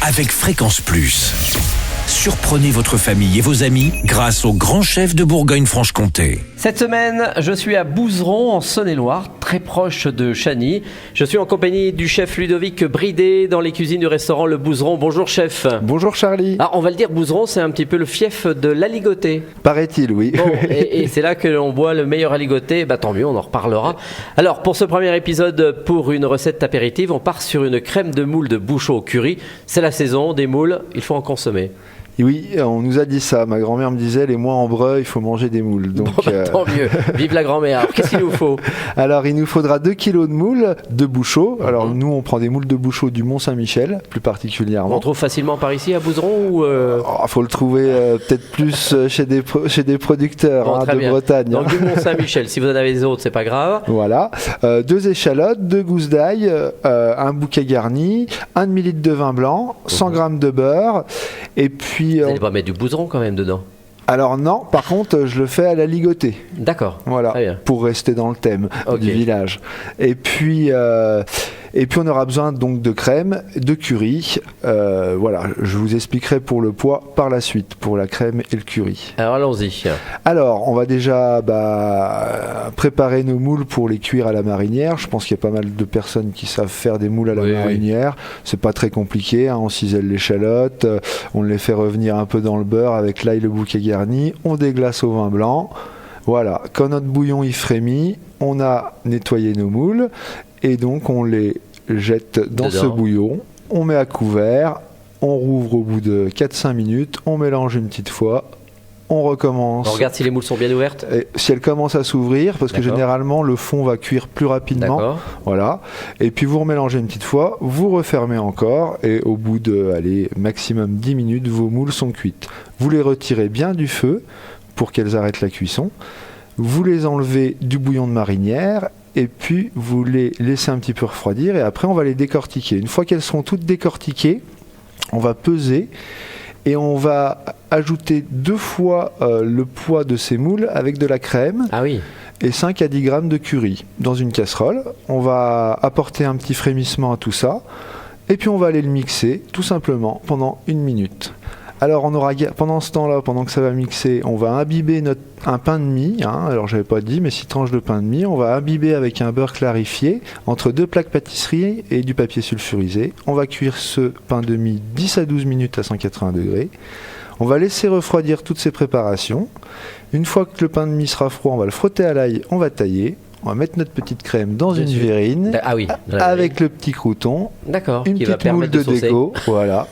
avec Fréquence Plus. Surprenez votre famille et vos amis grâce au grand chef de Bourgogne-Franche-Comté. Cette semaine, je suis à Bouzeron, en Saône-et-Loire, très proche de Chagny. Je suis en compagnie du chef Ludovic Bridet dans les cuisines du restaurant Le Bouzeron. Bonjour chef. Bonjour Charlie. Alors on va le dire, Bouzeron, c'est un petit peu le fief de l'aligoté. Paraît-il, oui. Bon, et c'est là que l'on boit le meilleur aligoté. Bah tant mieux, on en reparlera. Alors pour ce premier épisode, pour une recette apéritive, on part sur une crème de moule de Bouchot au curry. C'est la saison des moules, il faut en consommer. Oui, on nous a dit ça. Ma grand-mère me disait, les mois en breu, il faut manger des moules. Donc, tant mieux. Vive la grand-mère. Alors, qu'est-ce qu'il nous faut ? Alors, il nous faudra 2 kilos de moules de Bouchot. Alors, nous, on prend des moules de Bouchot du Mont-Saint-Michel, plus particulièrement. On trouve facilement par ici, à Bouzeron ou faut le trouver peut-être plus chez des producteurs de Bretagne. Donc, du Mont-Saint-Michel. Si vous en avez des autres, c'est pas grave. Voilà. 2 échalotes, 2 gousses d'ail, un bouquet garni, 1 demi-litre de vin blanc, 100 g de beurre, et puis... Vous n'allez pas mettre du Bouzeron quand même dedans ? Alors non, par contre, je le fais à la ligotée. D'accord. Voilà, pour rester dans le thème du village. Et puis on aura besoin donc de crème, de curry. Voilà, je vous expliquerai pour le poids par la suite, pour la crème et le curry. Alors allons-y. Alors, on va déjà préparer nos moules pour les cuire à la marinière. Je pense qu'il y a pas mal de personnes qui savent faire des moules à la marinière. C'est pas très compliqué, on cisèle l'échalote, on les fait revenir un peu dans le beurre avec l'ail, le bouquet garni, on déglace au vin blanc. Voilà, quand notre bouillon y frémit, on a nettoyé nos moules et donc on les jette dans ce bouillon, on met à couvert, on rouvre au bout de 4-5 minutes, on mélange une petite fois, on recommence. On regarde si les moules sont bien ouvertes. Et si elles commencent à s'ouvrir, parce que généralement le fond va cuire plus rapidement. D'accord. Voilà. Et puis vous remélangez une petite fois, vous refermez encore et au bout de maximum 10 minutes, vos moules sont cuites. Vous les retirez bien du feu pour qu'elles arrêtent la cuisson. Vous les enlevez du bouillon de marinière et puis vous les laissez un petit peu refroidir et après on va les décortiquer. Une fois qu'elles seront toutes décortiquées, on va peser et on va ajouter 2 fois le poids de ces moules avec de la crème et 5 à 10 grammes de curry dans une casserole. On va apporter un petit frémissement à tout ça et puis on va aller le mixer tout simplement pendant 1 minute. Alors pendant ce temps-là, pendant que ça va mixer, on va imbiber un pain de mie, alors j'avais pas dit, mais 6 tranches de pain de mie, on va imbiber avec un beurre clarifié entre 2 plaques pâtisserie et du papier sulfurisé. On va cuire ce pain de mie 10 à 12 minutes à 180 degrés. On va laisser refroidir toutes ces préparations. Une fois que le pain de mie sera froid, on va le frotter à l'ail, on va tailler. On va mettre notre petite crème dans une verrine avec le petit crouton, une petite moule de déco, voilà.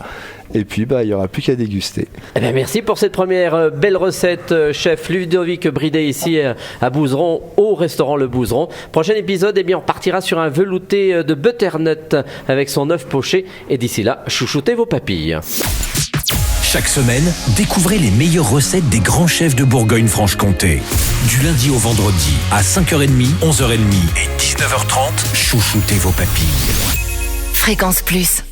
Et puis il n'y aura plus qu'à déguster. Merci pour cette première belle recette, chef Ludovic Bridet ici à Bouzeron, au restaurant Le Bouzeron. Prochain épisode, on partira sur un velouté de butternut avec son œuf poché. Et d'ici là, chouchoutez vos papilles. Chaque semaine, découvrez les meilleures recettes des grands chefs de Bourgogne-Franche-Comté. Du lundi au vendredi, à 5h30, 11h30 et 19h30, chouchoutez vos papilles. Fréquence Plus.